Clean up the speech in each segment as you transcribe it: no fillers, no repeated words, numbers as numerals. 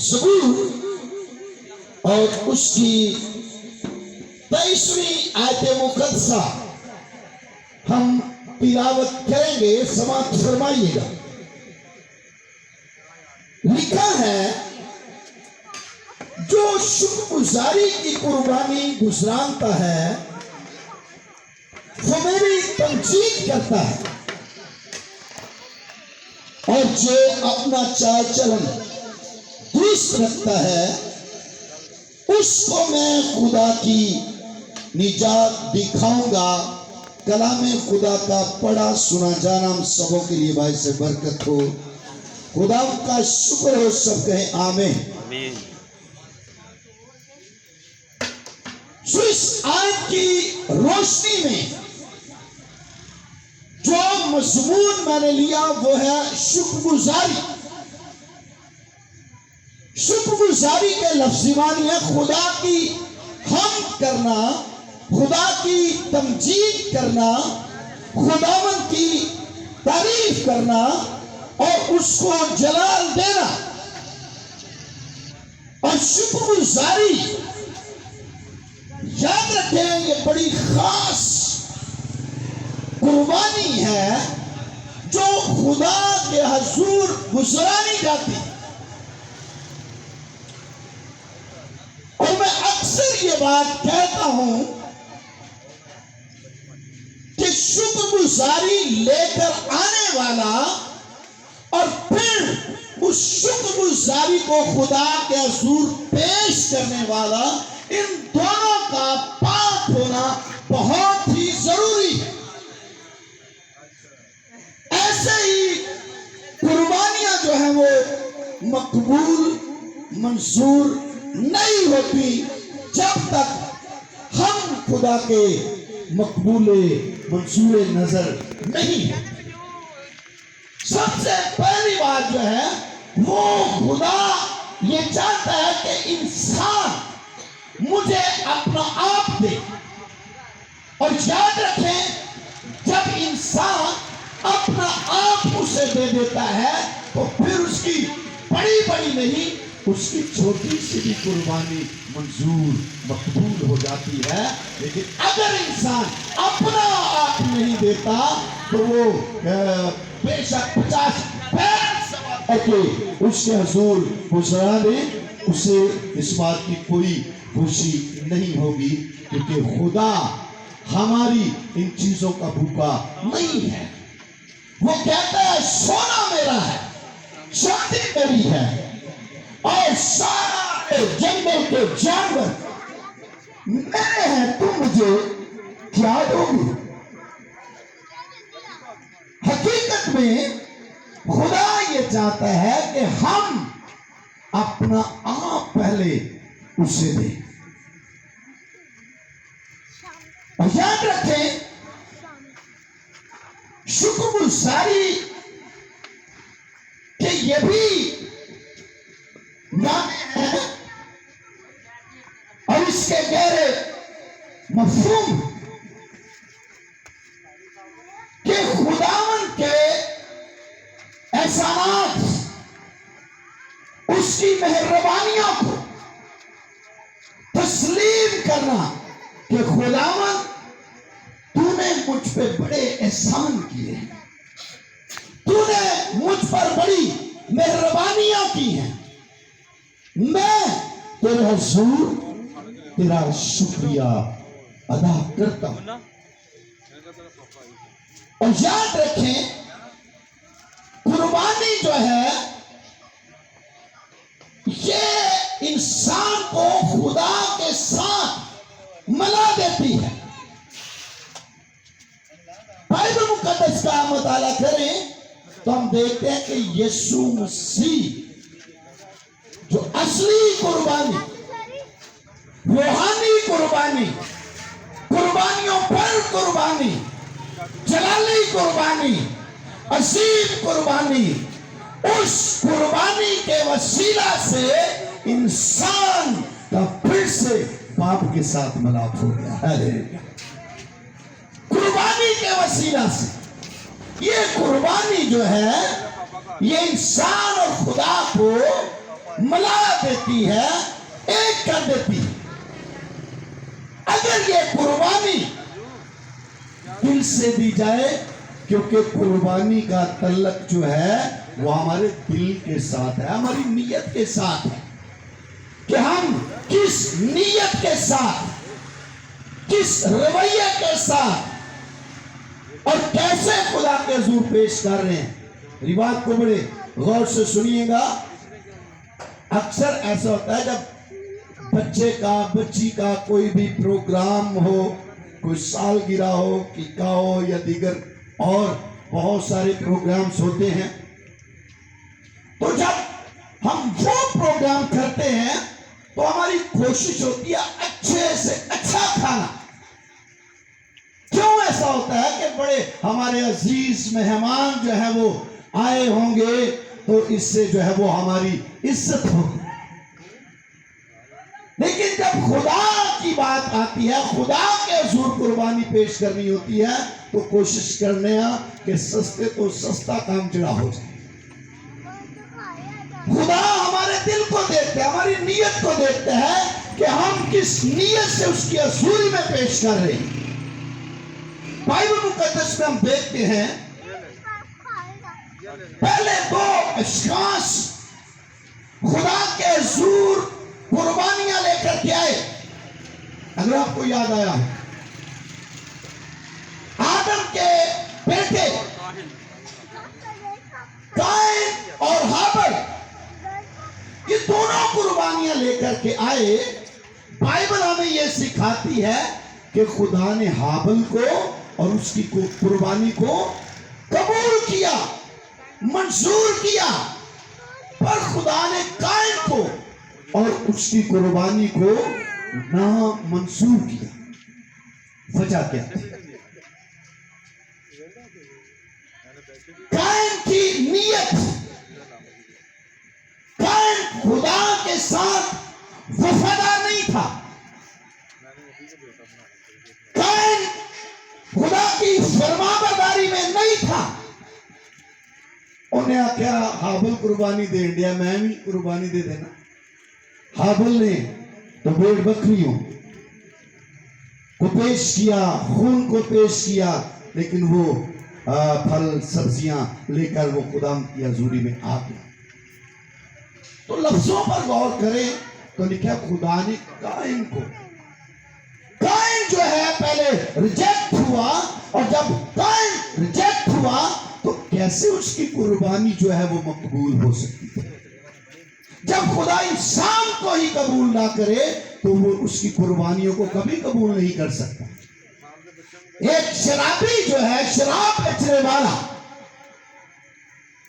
ज़बूर और उसकी 23वीं आयत मुक़द्दसा हम तिलावत करेंगे, समाप्त फरमाइएगा। लिखा है, जो शुक्रगुजारी की कुर्बानी गुजरानता है वो मेरी तमजीद करता है, और जो अपना चाल चलन दुरुस्त रखता है उसको मैं खुदा की निजात दिखाऊंगा। कलाम खुदा का पढ़ा सुना जाना हम सबों के लिए भाई से बरकत हो। खुदा का शुक्र हो, सब कहें आमीन। सो इस आयत की रोशनी में जो मजमून मैंने लिया वो है शुक्रगुजारी। शुक्रगुजारी के लफ्ज़ी मानी है खुदा की हम करना, खुदा की तमजीद करना, खुदावंद की तारीफ करना और उसको जलाल देना। और शुक्रगुजारी याद रखें, ये बड़ी खास कुर्बानी है जो खुदा के हुजूर गुजरानी जाती। और मैं अक्सर ये बात कहता हूं कि शुक्रगुजारी लेकर आने वाला और फिर उस शुक्रगुजारी को खुदा के हुजूर पेश करने वाला, इन दोनों का पाक होना बहुत ही जरूरी है। ऐसे ही कुर्बानियां जो है वो मकबूल मंजूर नहीं होती जब तक हम खुदा के मकबूले मंजूर नजर नहीं है। सबसे पहली बात जो है वो खुदा ये चाहता है कि इंसान मुझे अपना आप दे। और याद रखें, जब इंसान अपना आप उसे दे देता है तो फिर उसकी बड़ी बड़ी नहीं, उसकी छोटी सी भी कुर्बानी मंजूर मकबूल हो जाती है। लेकिन अगर इंसान अपना आप नहीं देता तो वो बेशक 50 पैर उसके हुजूर गुजराने, उसे इस बात की कोई खुशी नहीं होगी, क्योंकि खुदा हमारी इन चीजों का भूखा नहीं है। वो कहता है सोना मेरा है, चांदी मेरी है, और सारे जंगल के जानवर मेरे हैं, तुम मुझे क्या दोगे? हकीकत में खुदा ये चाहता है कि हम अपना आप पहले उसे दें। और याद रखें, शुक्रगुजारी के ये भी माने हैं और इसके गहरे मफहूम कि खुदावंद के एहसानात, उसकी मेहरबानियों को तस्लीम करना कि खुदावंद तूने मुझ पे बड़े एहसान किए हैं, तूने मुझ पर बड़ी मेहरबानियां की हैं, मैं तेरे हुजूर तेरा शुक्रिया अदा करता हूं। और याद रखें, कुर्बानी जो है ये इंसान को खुदा के साथ मिला देती है। बाइबल मुकद्दस का मुताला करें तो हम देखते हैं कि यीशु मसीह जो असली कुर्बानी, रूहानी कुर्बानी, कुर्बानियों पर कुर्बानी, जलाली कुर्बानी, अजीम कुर्बानी, उस कुर्बानी के वसीला से इंसान का फिर से पाप के साथ मिलाप हो गया है। कुर्बानी के वसीला से ये कुर्बानी जो है ये इंसान और खुदा को ملا دیتی ہے، ایک کر دیتی ہے۔ اگر یہ قربانی دل سے دی جائے، کیونکہ قربانی کا تعلق جو ہے وہ ہمارے دل کے ساتھ ہے، ہماری نیت کے ساتھ ہے، کہ ہم کس نیت کے ساتھ، کس رویے کے ساتھ اور کیسے خدا کے حضور پیش کر رہے ہیں۔ میری بات کو بڑے غور سے سنیے گا۔ اکثر ایسا ہوتا ہے جب بچے کا، بچی کا کوئی بھی پروگرام ہو، کوئی سالگرہ ہو، عقیقہ ہو یا دیگر اور بہت سارے پروگرامز ہوتے ہیں، تو جب ہم وہ پروگرام کرتے ہیں تو ہماری کوشش ہوتی ہے اچھے سے اچھا کھانا۔ کیوں ایسا ہوتا ہے کہ بڑے ہمارے عزیز مہمان جو ہیں وہ آئے ہوں گے، تو اس سے جو ہے وہ ہماری عزت ہوگی۔ لیکن جب خدا کی بات آتی ہے، خدا کے حضور قربانی پیش کرنی ہوتی ہے، تو کوشش کرنے ہیں کہ سستے تو سستا کام چڑھا ہو جائے۔ خدا ہمارے دل کو دیکھتے ہیں، ہماری نیت کو دیکھتے ہیں کہ ہم کس نیت سے اس کی حضوری میں پیش کر رہے ہیں۔ بائبل مقدس میں ہم دیکھتے ہیں پہلے دو اشخاص خدا کے حضور قربانیاں لے کر کے آئے۔ اگر آپ کو یاد آیا، آدم کے بیٹے قائن اور ہابل، یہ دونوں قربانیاں لے کر کے آئے۔ بائبل ہمیں یہ سکھاتی ہے کہ خدا نے ہابل کو اور اس کی قربانی کو قبول کیا، منظور کیا، پر خدا نے قائن کو اور اس کی قربانی کو نہ منظور کیا۔ وجہ کیا تھی؟ قائن کی نیت، قائن خدا کے ساتھ وفادار نہیں تھا، قائن خدا کی فرمانبرداری میں نہیں تھا۔ انہیں کیا ہابل قربانی دے دیا، میں بھی قربانی دے دینا۔ ہابل نے تو بھیڑ بکریوں کو پیش کیا، خون کو پیش کیا، لیکن وہ پھل سبزیاں لے کر وہ خدا کی حضوری میں آ گیا۔ تو لفظوں پر غور کریں تو لکھا خدا نے قائن کو، قائن جو ہے پہلے ریجیکٹ ہوا، اور جب قائن ریجیکٹ ہوا تو کیسے اس کی قربانی جو ہے وہ مقبول ہو سکتی ہے؟ جب خدا انسان کو ہی قبول نہ کرے تو وہ اس کی قربانیوں کو کبھی قبول نہیں کر سکتا۔ ایک شرابی جو ہے، شراب بیچنے والا،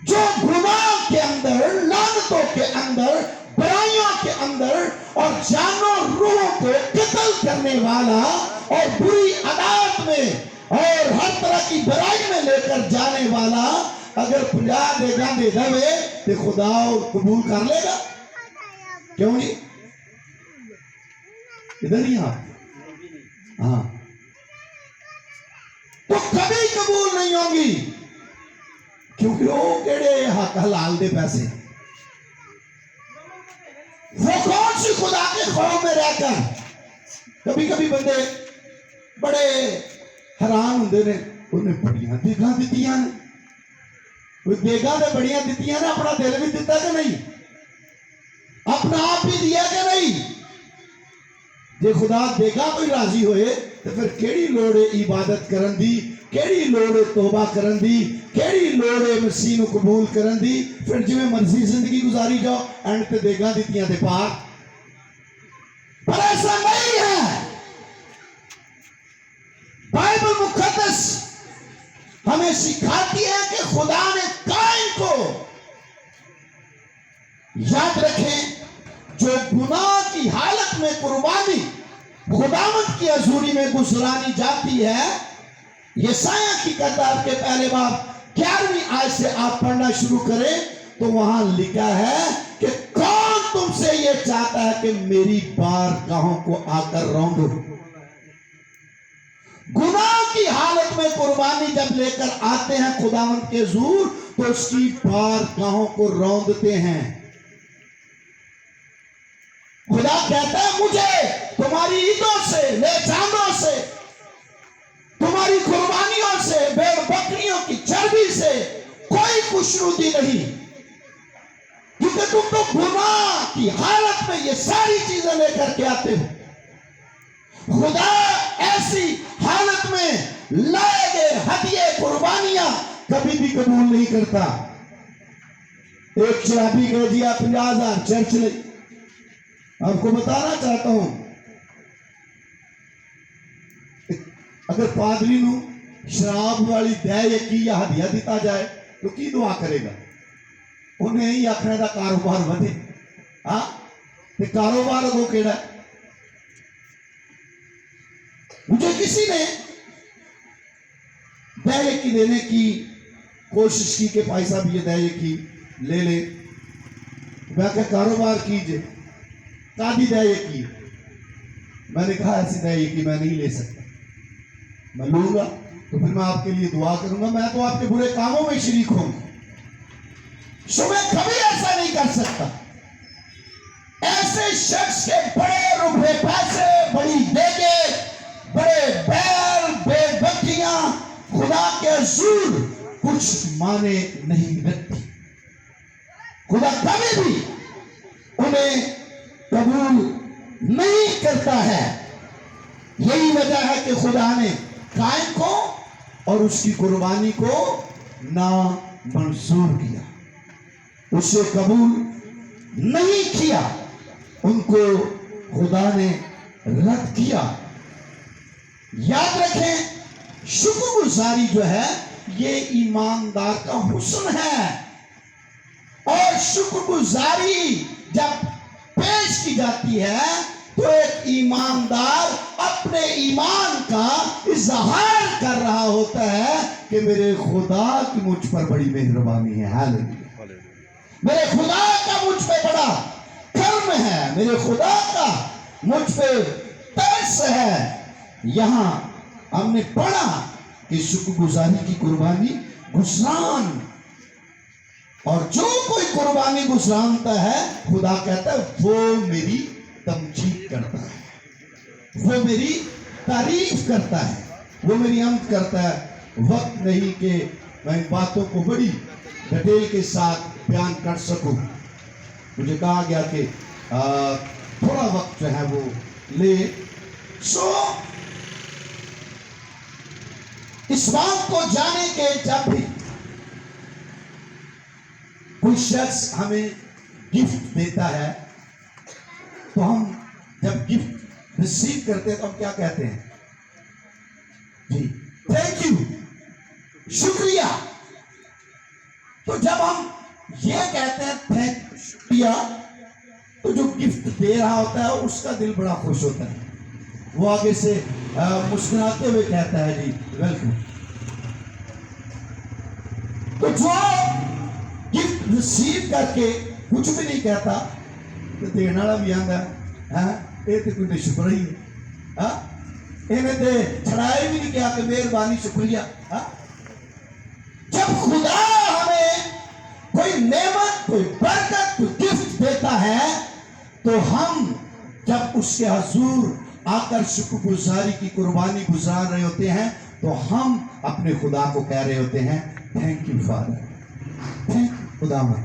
جو گناہ کے اندر، لعنتوں کے اندر، برائیوں کے اندر اور جانور روحوں کو قتل کرنے والا اور بری عادات میں اور ہر طرح کی برائی میں لے کر جانے والا، اگر 50 دے گاندے دوے تو خدا قبول کر لے گا؟ کیوں نہیں؟ ادھر ہی ہاں تو کبھی قبول نہیں ہوں گی، کیونکہ وہ کیڑے حق حلال دے پیسے، وہ کون سی خدا کے خوف میں رہ کر۔ کبھی کبھی بندے بڑے حیران ہوندے نے، انہیں بڑیاں دیگاں دتیاں نے، وہ دیگاں نے بڑیاں دتیاں نے، اپنا دل بھی دیتا کہ نہیں؟ اپنا آپ بھی دیا کہ نہیں؟ جے خدا دیگاں کوئی راضی ہوئے تو پھر کیڑی لوڑ ہے عبادت کرن دی، کیڑی لوڑ ہے توبہ کرن دی، کیڑی لوڑ ہے مسیح نو قبول کرن دی؟ پھر جو مرضی زندگی گزاری جاؤ، اینڈ تے دیگاں دیتیاں دے پار۔ پر ایسا نہیں ہے۔ بائبل مقدس ہمیں سکھاتی ہے کہ خدا نے قائن کو، یاد رکھیں، جو گناہ کی حالت میں قربانی خداوند کی حضوری میں گزرانی جاتی ہے، یسایہ کی کتاب کے پہلے باب 11ویں آیت سے آپ پڑھنا شروع کریں تو وہاں لکھا ہے کہ کون تم سے یہ چاہتا ہے کہ میری بارگاہوں کو آ کر روندو۔ گناہ کی حالت میں قربانی جب لے کر آتے ہیں خداوند کے حضور تو اس کی بارگاہوں کو روندتے ہیں۔ खुदा कहता है मुझे तुम्हारी ईदों से, नेजानों से, तुम्हारी कुर्बानियों से, भेड़ बकरियों की चर्बी से कोई खुशनुदी नहीं, क्योंकि तुम तो गुनाह की हालत में ये सारी चीजें लेकर के आते हो। खुदा ऐसी हालत में लाए गए हदिये, कुर्बानियां कभी भी कबूल नहीं करता। एक शराबी कह दिया 50,000 चर्च ले। आपको बताना चाहता हूं, अगर पादरी नू शराब वाली दे यकी या हदिया दिता जाए तो की दुआ करेगा? उन्हें ही आखने का कारोबार वधे। हाँ, ते कारोबार अगो केड़ा? मुझे किसी ने दे यकी देने की कोशिश की कि भाई साहब ये दे यकी ले ले। मैं क्या कारोबार कीजिए, कादी दे यकी? मैंने कहा ऐसी दे यकी मैं नहीं ले सकता, मैं लूंगा तो फिर मैं आपके लिए दुआ करूंगा, मैं तो आपके बुरे कामों में शरीक होऊंगा। सो मैं कभी ऐसा नहीं कर सकता। ऐसे शख्स के बड़े रुपए पैसे, बड़ी देगे, बड़े बैल, बेबकियां खुदा के हुजूर कुछ माने नहीं रखती। खुदा कभी भी उन्हें कबूल नहीं करता है। यही वजह है कि खुदा ने कायन को और उसकी कुर्बानी को ना मंजूर किया, उसे कबूल नहीं किया, उनको खुदा ने रद्द किया। याद रखें, शुक्रगुजारी जो है ये ईमानदार का हुस्न है, और शुक्रगुजारी जब पेश की जाती है तो एक ईमानदार अपने ईमान का इजहार कर रहा होता है कि मेरे खुदा की मुझ पर बड़ी मेहरबानी है, हालेलुया, मेरे खुदा का मुझ पे बड़ा कर्म है, मेरे खुदा का मुझ पे तरस है। यहां हमने पढ़ा कि शुक्रगुजारी की कुर्बानी गुज़रान, और जो कोई कुर्बानी गुज़रानता है खुदा कहता है वो मेरी तमजीद करता है, वो मेरी तारीफ करता है, वो मेरी हमद करता है। वक्त नहीं कि मैं इन बातों को बड़ी डिटेल के साथ बयान कर सकूं। मुझे कहा गया कि थोड़ा वक्त जो है वो ले। सो इस बात को जाने के जब भी कोई शख्स हमें गिफ्ट देता है तो हम जब गिफ्ट रिसीव करते हैं तो हम क्या कहते हैं? जी, थैंक यू, शुक्रिया। तो जब हम ये कहते हैं थैंक शुक्रिया, तो जो गिफ्ट दे रहा होता है उसका दिल बड़ा खुश होता है, वो आगे से मुस्कुराते हुए कहता है जी वेलकम। तो जो गिफ्ट रिसीव करके कुछ भी नहीं कहता तो देने वाला भी आंदा है ये तो कोई शुक्र ही है, इन्हें तो छड़ाए भी नहीं किया कि मेहरबानी शुक्रिया। जब खुदा हमें कोई नेमत, कोई बरकत, कोई गिफ्ट देता है तो हम जब उसके हुजूर आकर शुक्रगुजारी की कुर्बानी गुजार रहे होते हैं तो हम अपने खुदा को कह रहे होते हैं thank you father, thank you खुदावन,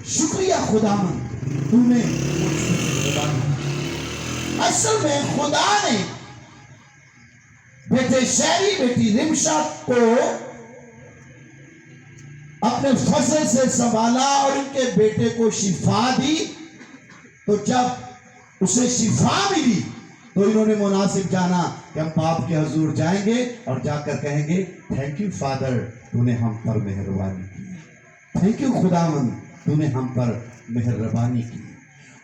शुक्रिया खुदावन, तूने असल में खुदा ने बेटे शहरी, बेटी रिमशा को अपने फजल से संभाला और उनके बेटे को शिफा दी। तो जब उसे शिफा मिली तो इन्होंने मुनासिब जाना कि हम बाप के हुजूर जाएंगे और जाकर कहेंगे थैंक यू फादर, तूने हम पर मेहरबानी की, थैंक यू खुदावन, तूने हम पर मेहरबानी की।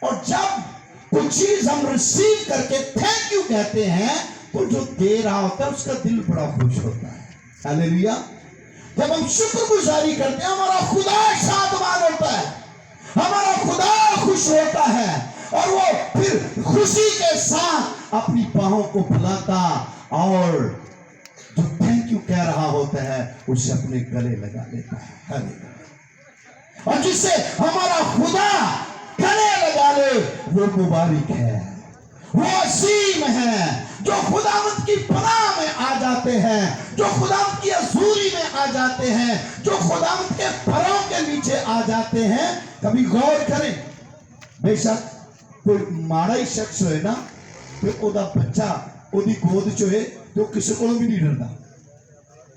और जब कुछ चीज हम रिसीव करके थैंक यू कहते हैं तो जो दे रहा होता है उसका दिल बड़ा खुश होता है, हालेलुया। जब हम शुक्रगुजारी करते हैं हमारा खुदा शादमान होता है, हमारा खुदा खुश होता है और वो फिर खुशी के साथ अपनी बाहों को फैलाता और जो थैंक यू कह रहा होता है उसे अपने गले लगा लेता है, हालेलुया। और जिससे हमारा खुदा गले लगा ले वो मुबारक है, वो असीम है। जो खुदावंद की पनाह में आ जाते हैं, जो खुदावंद की हजूरी में आ जाते हैं, जो खुदावंद के परों के नीचे आ जाते हैं। कभी गौर करें, बेशक कोई माड़ा ही शख्स होए ना, तो ओदा बच्चा ओदी गोद च होए तो किसी को भी नहीं डरदा,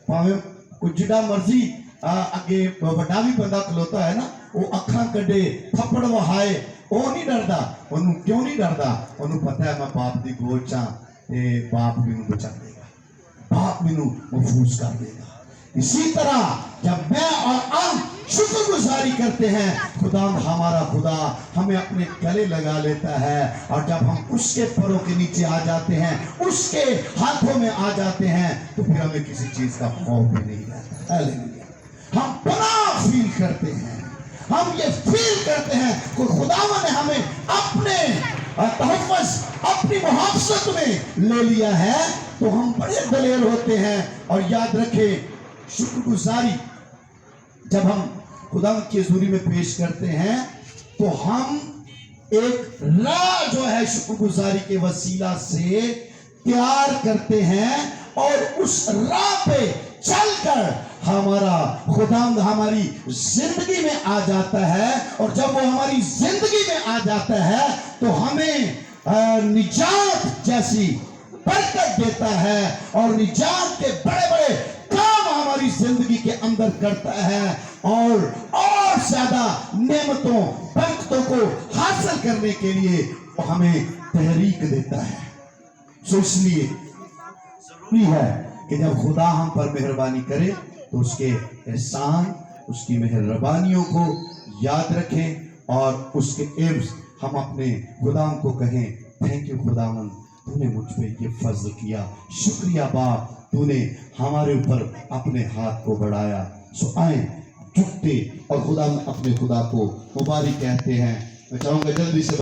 भावें कोई जिड़ा मर्जी अगे बड़ा भी बंदा खलोता है ना, वो अखा कटे थप्पड़ वहाए, वो नहीं डरदा। ओनू क्यों नहीं डरदा? ओनू पता है मैं बाप दी गोद चा ते बाप मैनू बचा देगा, बाप मैनू महफूज कर देगा। इसी तरह जब मैं और आप शुक्रगुजारी करते हैं, खुदा हमारा खुदा हमें अपने गले लगा लेता है, और जब हम उसके परों के नीचे आ जाते हैं, उसके हाथों में आ जाते हैं, तो फिर हमें किसी चीज का खौफ भी नहीं रहता। हालेलुया। हम पनाह फील करते हैं, हम ये फील करते हैं कि खुदावन ने हमें अपने तहफ़्फ़ुज़, अपनी मुहाफ़ज़त में ले लिया है, तो हम बड़े दलेर होते हैं। और याद रखें, शुक्रगुजारी जब हम खुदा की हज़ूरी में पेश करते हैं, तो हम एक राह जो है शुक्रगुजारी के वसीला से तैयार करते हैं, और उस राह पे चलकर हमारा खुदावंद हमारी जिंदगी में आ जाता है। और जब वो हमारी जिंदगी में आ जाता है, तो हमें निजात जैसी बरकत देता है, और निजात के बड़े बड़े काम हमारी जिंदगी के अंदर करता है, और ज्यादा नेमतों बरकतों को हासिल करने के लिए वो हमें तहरीक देता है। सो इसलिए जरूरी है कि जब खुदा हम पर मेहरबानी करे, तो उसके एहसान, उसकी मेहरबानियों को याद रखें, और उसके एवज हम अपने खुदा को कहें, थैंक यू खुदावन, तूने मुझ पे ये फर्ज किया, शुक्रिया बाप, तूने हमारे ऊपर अपने हाथ को बढ़ाया। सो आए झुकते और खुदा अपने खुदा को मुबारक कहते हैं। मैं चाहूंगा जल्दी से